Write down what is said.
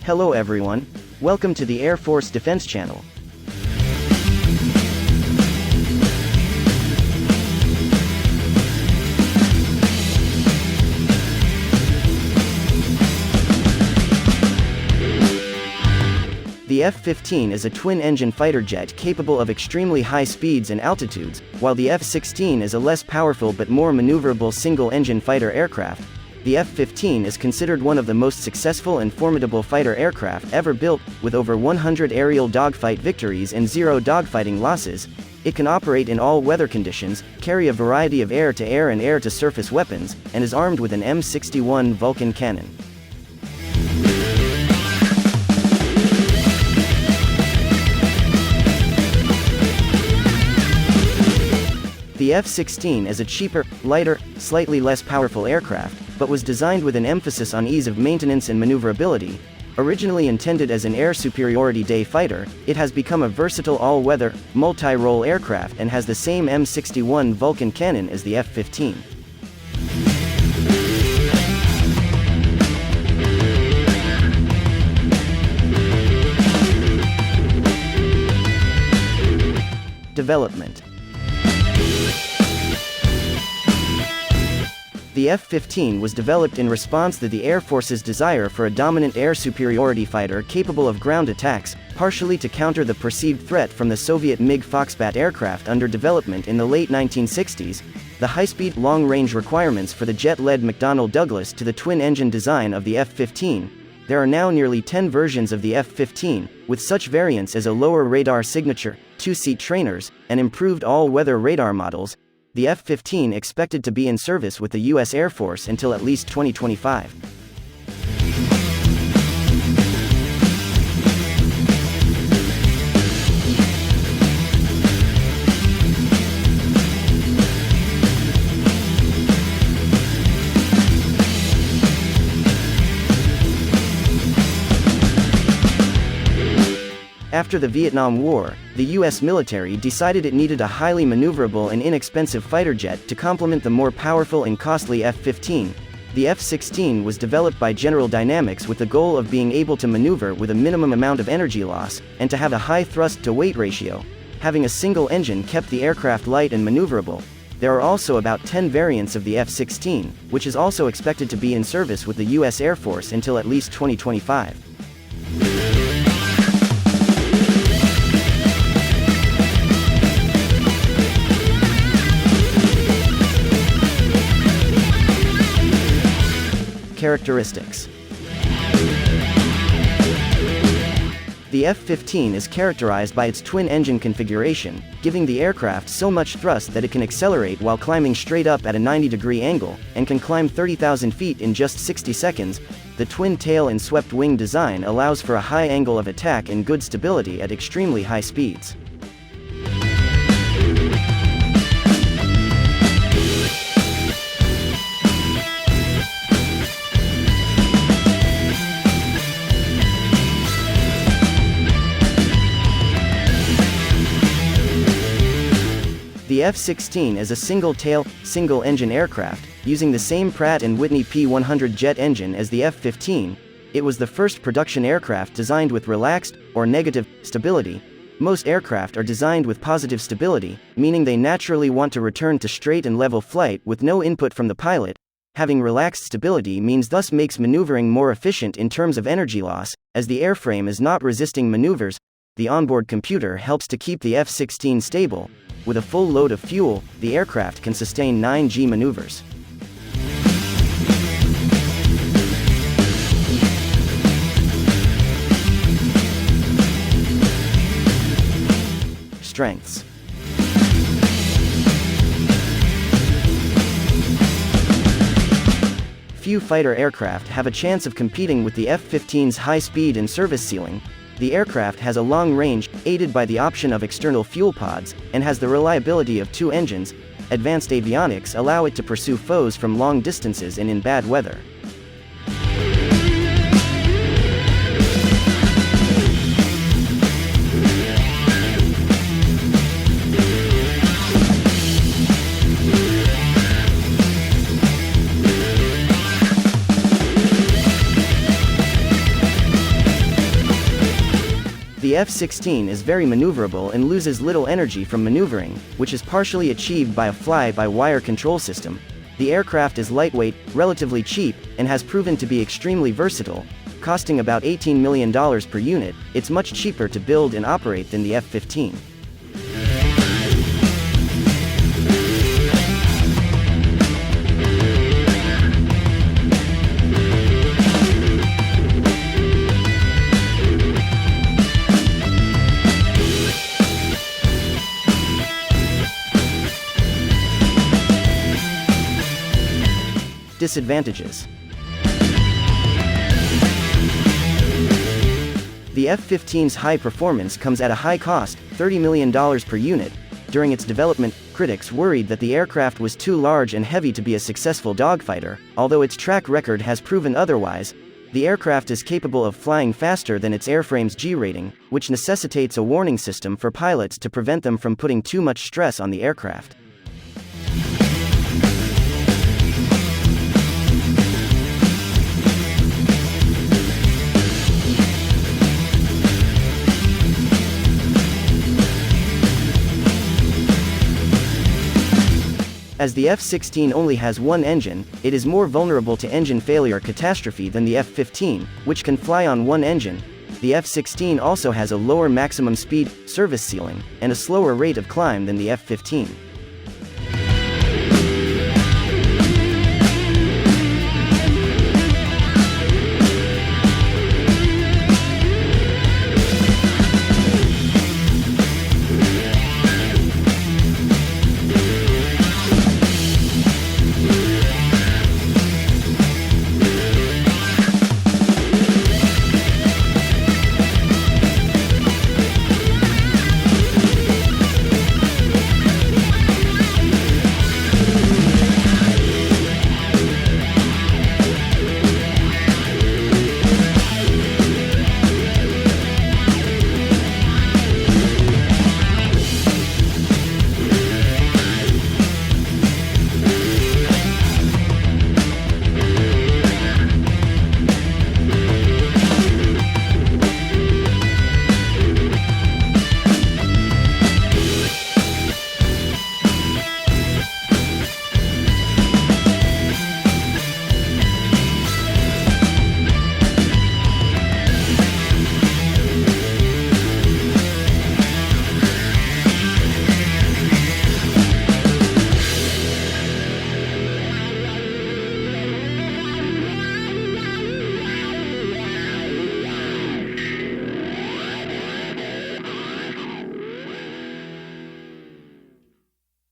Hello everyone, welcome to the Air Force Defense Channel. The F-15 is a twin-engine fighter jet capable of extremely high speeds and altitudes, while the F-16 is a less powerful but more maneuverable single-engine fighter aircraft. The F-15 is considered one of the most successful and formidable fighter aircraft ever built, with over 100 aerial dogfight victories and 0 dogfighting losses. It can operate in all weather conditions, carry a variety of air-to-air and air-to-surface weapons, and is armed with an M61 Vulcan cannon. The F-16 is a cheaper, lighter, slightly less powerful aircraft, but was designed with an emphasis on ease of maintenance and maneuverability. Originally intended as an air superiority day fighter, it has become a versatile all-weather, multi-role aircraft and has the same M61 Vulcan cannon as the F-15. Development. The F-15 was developed in response to the Air Force's desire for a dominant air superiority fighter capable of ground attacks, partially to counter the perceived threat from the Soviet MiG Foxbat aircraft under development in the late 1960s. The high-speed, long-range requirements for the jet led McDonnell Douglas to the twin-engine design of the F-15. There are now nearly 10 versions of the F-15, with such variants as a lower radar signature, 2-seat trainers, and improved all-weather radar models. The F-15 expected to be in service with the U.S. Air Force until at least 2025. After the Vietnam War, the U.S. military decided it needed a highly maneuverable and inexpensive fighter jet to complement the more powerful and costly F-15. The F-16 was developed by General Dynamics with the goal of being able to maneuver with a minimum amount of energy loss, and to have a high thrust-to-weight ratio. Having a single engine kept the aircraft light and maneuverable. There are also about 10 variants of the F-16, which is also expected to be in service with the U.S. Air Force until at least 2025. Characteristics. The F-15 is characterized by its twin-engine configuration, giving the aircraft so much thrust that it can accelerate while climbing straight up at a 90-degree angle, and can climb 30,000 feet in just 60 seconds. The twin-tail and swept-wing design allows for a high angle of attack and good stability at extremely high speeds. The F-16 is a single-tail, single-engine aircraft, using the same Pratt & Whitney P100 jet engine as the F-15. It was the first production aircraft designed with relaxed, or negative, stability. Most aircraft are designed with positive stability, meaning they naturally want to return to straight and level flight with no input from the pilot. Having relaxed stability means thus makes maneuvering more efficient in terms of energy loss, as the airframe is not resisting maneuvers. The onboard computer helps to keep the F-16 stable. With a full load of fuel, the aircraft can sustain 9G maneuvers. Strengths. Few fighter aircraft have a chance of competing with the F-15's high speed and service ceiling. The aircraft has a long range, aided by the option of external fuel pods, and has the reliability of 2 engines. Advanced avionics allow it to pursue foes from long distances and in bad weather. The F-16 is very maneuverable and loses little energy from maneuvering, which is partially achieved by a fly-by-wire control system. The aircraft is lightweight, relatively cheap, and has proven to be extremely versatile. Costing about $18 million per unit, it's much cheaper to build and operate than the F-15. Disadvantages. The F-15's high performance comes at a high cost, $30 million per unit. During its development, critics worried that the aircraft was too large and heavy to be a successful dogfighter, although its track record has proven otherwise. The aircraft is capable of flying faster than its airframe's G rating, which necessitates a warning system for pilots to prevent them from putting too much stress on the aircraft. As the F-16 only has one engine, it is more vulnerable to engine failure catastrophe than the F-15, which can fly on one engine. The F-16 also has a lower maximum speed, service ceiling, and a slower rate of climb than the F-15.